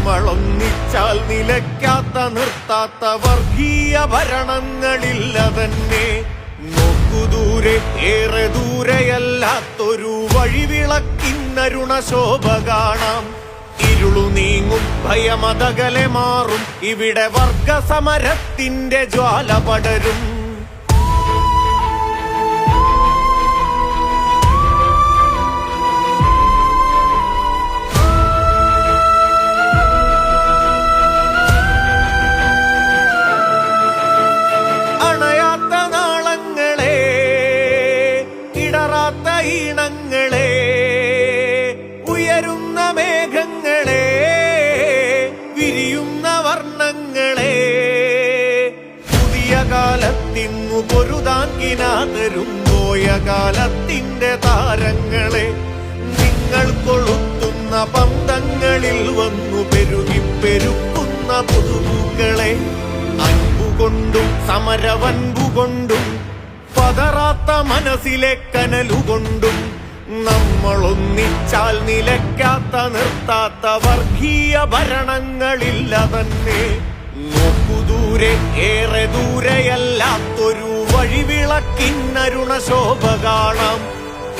നമ്മളൊന്നിച്ചാൽ നിലയ്ക്കാത്ത നിർത്താത്ത വർഗീയ ഭരണങ്ങളില്ല തന്നെ. നോക്കുദൂരെ ഏറെ ദൂരെയല്ലാത്തൊരു വഴിവിളക്കിന്നരുണശോഭ കാണാം. ഇരുളു നീങ്ങും ഭയമതകലെ മാറും ഇവിടെ വർഗസമരത്തിന്റെ ജ്വാല പടരും. അണയാത്ത നാളങ്ങളെ ഇടറാത്ത ഈണങ്ങളെ ഉയരുന്ന മേഘങ്ങളെ വിരിയുന്ന വർണ്ണങ്ങളെ പുതിയ കാലത്തിന്നു പൊരുതാൻ കിനാതരും പോയ കാലത്തിന്റെ താരങ്ങളെ നിങ്ങൾ കൊളുത്തുന്ന പന്തങ്ങളിൽ വന്നു പെരുകിപ്പെരുക്കുന്ന പുതുപൂക്കളെ അൻപുകൊണ്ടും സമരവൻപുകൊണ്ടും പതറാത്ത മനസ്സിലെ കനലുകൊണ്ടും നമ്മളൊന്നിച്ചാൽ നിലയ്ക്കാത്ത നിർത്താത്ത വർഗീയ ഭരണങ്ങളില്ല തന്നെ. നോക്കുദൂരെ ഏറെ ദൂരെയല്ലാത്തൊരു വഴിവിളക്കിന്നരുണശോഭ കാണാം.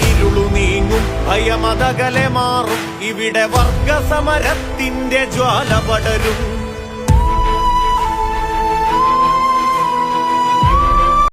ഇരുളു നീങ്ങും ഭയമതകലെ മാറും ഇവിടെ വർഗസമരത്തിന്റെ ജ്വാല പടരും.